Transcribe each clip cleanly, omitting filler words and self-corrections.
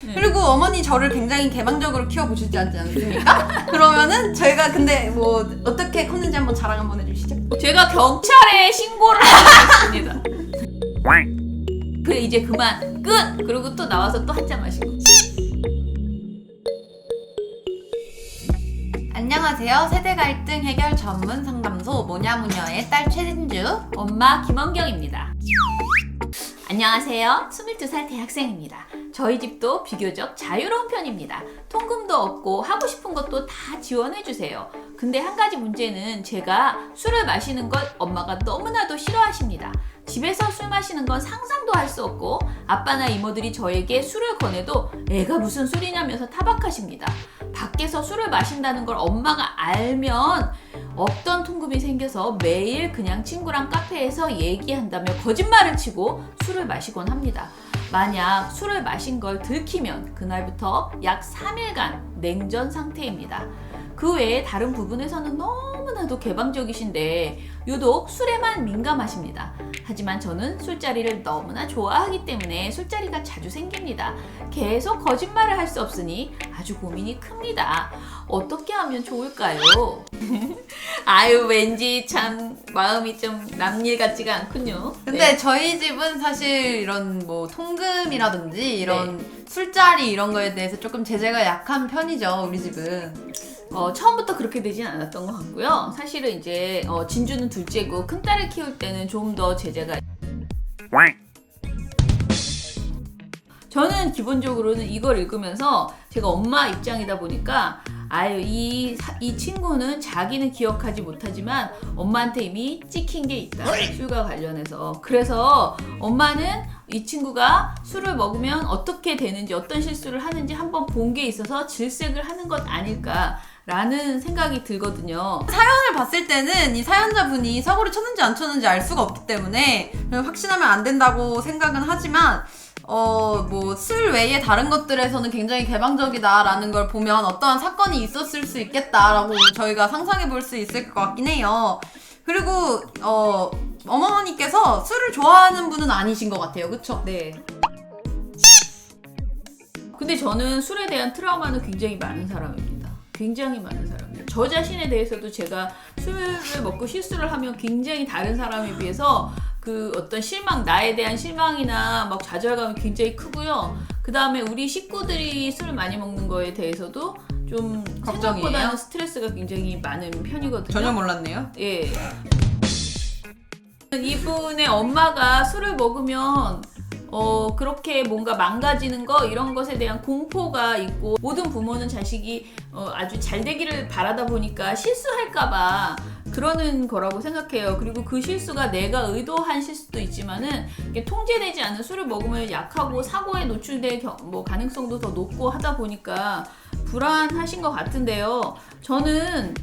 그리고 어머니 저를 굉장히 개방적으로 키워보시지 않지 않습니까? 그러면은 저희가 근데 뭐 어떻게 컸는지 한번 자랑 한번 해주시죠. 제가 경찰에 신고를 하겠습니다. 그래 이제 그만 끝! 그리고 또 나와서 또 한 잔 마시고. 안녕하세요. 세대 갈등 해결 전문 상담소 모냐모녀의 딸 최진주, 엄마 김원경입니다. 안녕하세요. 22살 대학생입니다. 저희 집도 비교적 자유로운 편입니다. 통금도 없고 하고 싶은 것도 다 지원해주세요. 근데 한 가지 문제는 제가 술을 마시는 걸 엄마가 너무나도 싫어하십니다. 집에서 술 마시는 건 상상도 할 수 없고 아빠나 이모들이 저에게 술을 권해도 애가 무슨 술이냐면서 타박하십니다. 밖에서 술을 마신다는 걸 엄마가 알면 없던 통금이 생겨서 매일 그냥 친구랑 카페에서 얘기한다며 거짓말을 치고 술을 마시곤 합니다. 만약 술을 마신 걸 들키면 그날부터 약 3일간 냉전 상태입니다. 그 외에 다른 부분에서는 너무나도 개방적이신데 유독 술에만 민감하십니다. 하지만 저는 술자리를 너무나 좋아하기 때문에 술자리가 자주 생깁니다. 계속 거짓말을 할 수 없으니 아주 고민이 큽니다. 어떻게 하면 좋을까요? 아유 왠지 참 마음이 좀 남일 같지가 않군요. 근데 네. 저희 집은 사실 이런 뭐 통금이라든지 이런 술자리 이런 거에 대해서 조금 제재가 약한 편이죠. 우리 집은. 처음부터 그렇게 되진 않았던 것 같고요. 사실은 이제 진주는 둘째고 큰딸을 키울 때는 좀 더 제재가 저는 기본적으로는 이걸 읽으면서 제가 엄마 입장이다 보니까 아유 이 친구는 자기는 기억하지 못하지만 엄마한테 이미 찍힌 게 있다. 술과 관련해서. 그래서 엄마는 이 친구가 술을 먹으면 어떻게 되는지 어떤 실수를 하는지 한번 본 게 있어서 질색을 하는 것 아닐까 라는 생각이 들거든요. 사연을 봤을 때는 이 사연자분이 사고를 쳤는지 안 쳤는지 알 수가 없기 때문에 확신하면 안 된다고 생각은 하지만 뭐 술 외에 다른 것들에서는 굉장히 개방적이다라는 걸 보면 어떠한 사건이 있었을 수 있겠다라고 저희가 상상해 볼 수 있을 것 같긴 해요. 그리고 어머니께서 술을 좋아하는 분은 아니신 것 같아요. 그쵸? 네. 근데 저는 술에 대한 트라우마는 굉장히 많은 사람입니다. 굉장히 많은 사람이에요. 저 자신에 대해서도 제가 술을 먹고 실수를 하면 굉장히 다른 사람에 비해서 그 어떤 실망, 나에 대한 실망이나 막 좌절감이 굉장히 크고요. 그 다음에 우리 식구들이 술을 많이 먹는 거에 대해서도 좀 걱정이에요? 생각보다는 스트레스가 굉장히 많은 편이거든요. 전혀 몰랐네요. 예. 이분의 엄마가 술을 먹으면 그렇게 뭔가 망가지는 거 이런 것에 대한 공포가 있고 모든 부모는 자식이 아주 잘 되기를 바라다 보니까 실수할까봐 그러는 거라고 생각해요. 그리고 그 실수가 내가 의도한 실수도 있지만은 이게 통제되지 않은 술을 먹으면 약하고 사고에 노출될 가능성도 더 높고 하다 보니까 불안하신 것 같은데요. 저는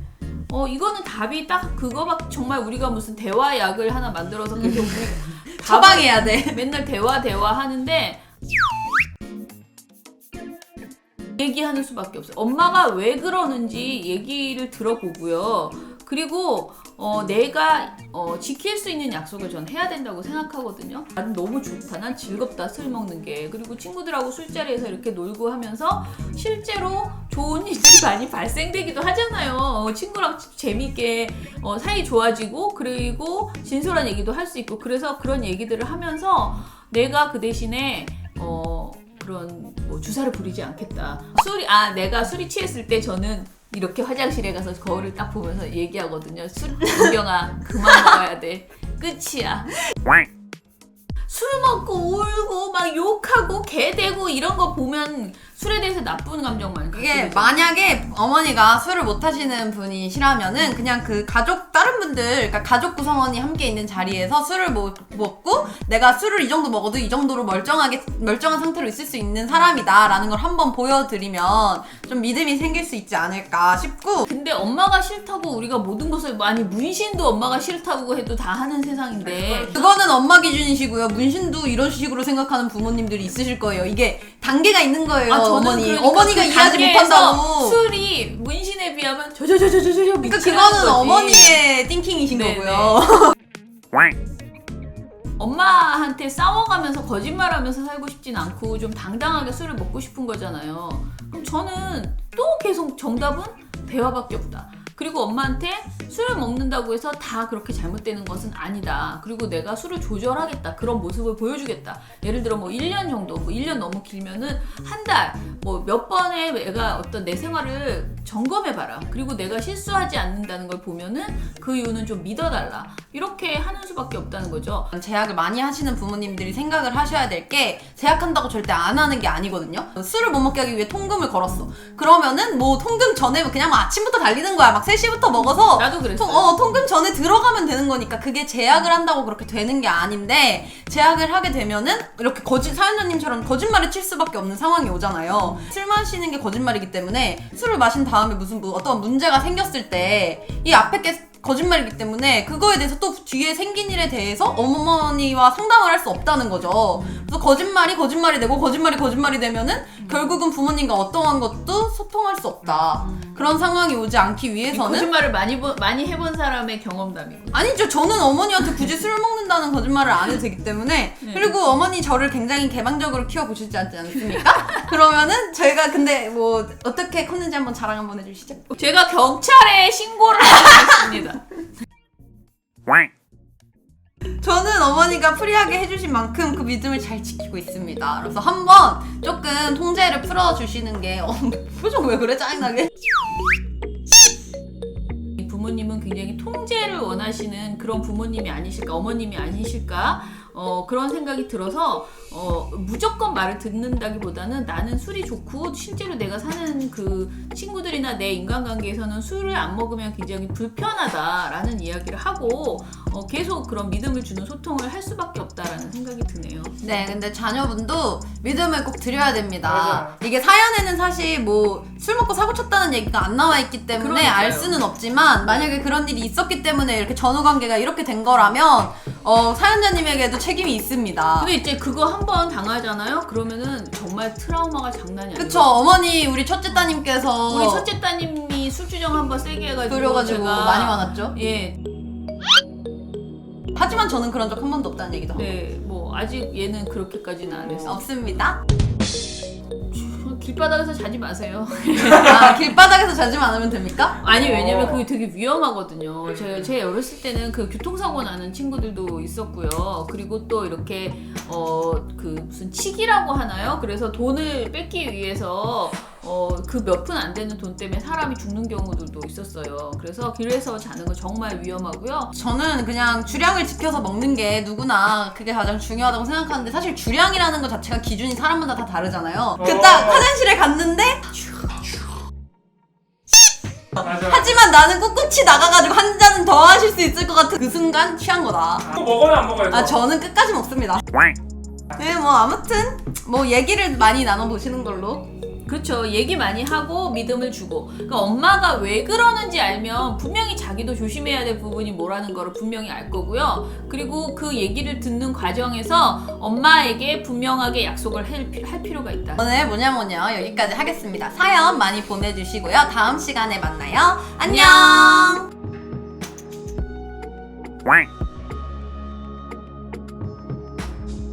이거는 답이 딱 그거밖에 정말 우리가 무슨 대화약을 하나 만들어서 계속 처방해야 돼. 맨날 대화 하는데 얘기하는 수밖에 없어요. 엄마가 왜 그러는지 얘기를 들어보고요. 그리고 내가 지킬 수 있는 약속을 전 해야 된다고 생각하거든요. 난 너무 좋다. 난 즐겁다. 술 먹는 게. 그리고 친구들하고 술자리에서 이렇게 놀고 하면서 실제로 좋은 일이 많이 발생되기도 하잖아요. 친구랑 재밌게 사이 좋아지고 그리고 진솔한 얘기도 할 수 있고 그래서 그런 얘기들을 하면서 내가 그 대신에 그런 주사를 부리지 않겠다. 내가 술이 취했을 때 저는 이렇게 화장실에 가서 거울을 딱 보면서 얘기하거든요. 은경아 그만 먹어야 돼. 끝이야. 술 먹고 울고 막 욕하고 개대고 이런 거 보면 술에 대해서 나쁜 감정만 이게 만약에 어머니가 술을 못 하시는 분이시라면은 그냥 그 다른 분들, 그러니까 가족 구성원이 함께 있는 자리에서 술을 먹고 내가 술을 이 정도 먹어도 이 정도로 멀쩡한 상태로 있을 수 있는 사람이다라는 걸 한번 보여드리면 좀 믿음이 생길 수 있지 않을까 싶고. 근데 엄마가 싫다고 우리가 모든 것을 문신도 엄마가 싫다고 해도 다 하는 세상인데 그거는 엄마 기준이시고요. 문신도 이런 식으로 생각하는 부모님들이 있으실 거예요. 이게 단계가 있는 거예요. 어머니가 이해하지 못한다고. 술이 문신에 비하면 저저 그러니까 그거는 어머니의 띵킹이신 네네. 거고요. 엄마한테 싸워가면서 거짓말하면서 살고 싶진 않고 좀 당당하게 술을 먹고 싶은 거잖아요. 그럼 저는 또 계속 정답은 대화밖에 없다. 그리고 엄마한테 술을 먹는다고 해서 다 그렇게 잘못되는 것은 아니다. 그리고 내가 술을 조절하겠다. 그런 모습을 보여주겠다. 예를 들어 뭐 1년 정도, 뭐 1년 너무 길면은 한 달, 뭐 몇 번에 내가 어떤 내 생활을 점검해봐라. 그리고 내가 실수하지 않는다는 걸 보면은 그 이유는 좀 믿어달라. 이렇게 하는 수밖에 없다는 거죠. 제약을 많이 하시는 부모님들이 생각을 하셔야 될 게 제약한다고 절대 안 하는 게 아니거든요. 술을 못 먹게 하기 위해 통금을 걸었어. 그러면은 뭐 통금 전에 그냥 뭐 아침부터 달리는 거야. 막 3시부터 먹어서 나도 그랬어요. 통금 전에 들어가면 되는 거니까 그게 제약을 한다고 그렇게 되는 게 아닌데 제약을 하게 되면은 이렇게 사연자님처럼 거짓말을 칠 수밖에 없는 상황이 오잖아요. 술 마시는 게 거짓말이기 때문에 술을 마신 다음에 무슨 어떤 문제가 생겼을 때 이 앞에 게 거짓말이기 때문에 그거에 대해서 또 뒤에 생긴 일에 대해서 어머니와 상담을 할 수 없다는 거죠. 그래서 거짓말이 되고 거짓말이 되면은 결국은 부모님과 어떠한 것도 소통할 수 없다. 그런 상황이 오지 않기 위해서는 거짓말을 많이 해본 사람의 경험담이고. 아니죠. 저는 어머니한테 굳이 술 먹는다는 거짓말을 안 해도 되기 때문에 네. 그리고 어머니 저를 굉장히 개방적으로 키워보시지 않습니까? 그러면은 저희가 근데 뭐 어떻게 컸는지 한번 자랑 한번 해주시죠. 제가 경찰에 신고를 하겠습니다. 저는 어머니가 프리하게 해주신 만큼 그 믿음을 잘 지키고 있습니다. 그래서 한번 조금 통제를 풀어주시는 게 표정 왜 그래 짜증나게? 부모님은 굉장히 통제를 원하시는 그런 부모님이 아니실까, 어머님이 아니실까, 그런 생각이 들어서 무조건 말을 듣는다기보다는 나는 술이 좋고 실제로 내가 사는 그 친구들이나 내 인간관계에서는 술을 안 먹으면 굉장히 불편하다라는 이야기를 하고 계속 그런 믿음을 주는 소통을 할 수밖에 없다라는 생각이 드네요. 네, 근데 자녀분도 믿음을 꼭 드려야 됩니다. 맞아요. 이게 사연에는 사실 뭐 술 먹고 사고 쳤다는 얘기가 안 나와 있기 때문에 그러니까요. 알 수는 없지만 만약에 그런 일이 있었기 때문에 이렇게 전후 관계가 이렇게 된 거라면 사연자님에게도 책임이 있습니다. 근데 이제 그거 한번 당하잖아요? 그러면은 정말 트라우마가 장난이 아니에요. 그쵸, 어머니 우리 첫째 따님께서 우리 첫째 따님이 술주정 한번 세게 해가지고 그래가지고 제가 많이 화났죠. 예, 하지만 저는 그런 적 한 번도 없다는 얘기도 하고 네, 뭐 아직 얘는 그렇게까지는 안 했어요. 없습니다. 길바닥에서 자지 마세요. 아, 길바닥에서 자지만 않으면 됩니까? 아니 왜냐면 그게 되게 위험하거든요. 제 어렸을 때는 그 교통사고 나는 친구들도 있었고요. 그리고 또 이렇게 그 무슨 치기라고 하나요? 그래서 돈을 뺏기 위해서 그 몇 푼 안 되는 돈 때문에 사람이 죽는 경우들도 있었어요. 그래서 길에서 자는 거 정말 위험하고요. 저는 그냥 주량을 지켜서 먹는 게 누구나 그게 가장 중요하다고 생각하는데 사실 주량이라는 것 자체가 기준이 사람마다 다 다르잖아요. 딱 화장실에 갔는데 맞아. 하지만 나는 꿋꿋이 나가가지고 한 잔은 더 하실 수 있을 것 같은 그 순간 취한 거다. 또 먹어요 안 먹어요? 아 저는 끝까지 먹습니다. 네, 뭐 아무튼 뭐 얘기를 많이 나눠보시는 걸로. 그렇죠. 얘기 많이 하고 믿음을 주고. 그러니까 엄마가 왜 그러는지 알면 분명히 자기도 조심해야 될 부분이 뭐라는 거를 분명히 알 거고요. 그리고 그 얘기를 듣는 과정에서 엄마에게 분명하게 약속을 할 필요가 있다. 오늘 뭐냐 여기까지 하겠습니다. 사연 많이 보내주시고요. 다음 시간에 만나요. 안녕.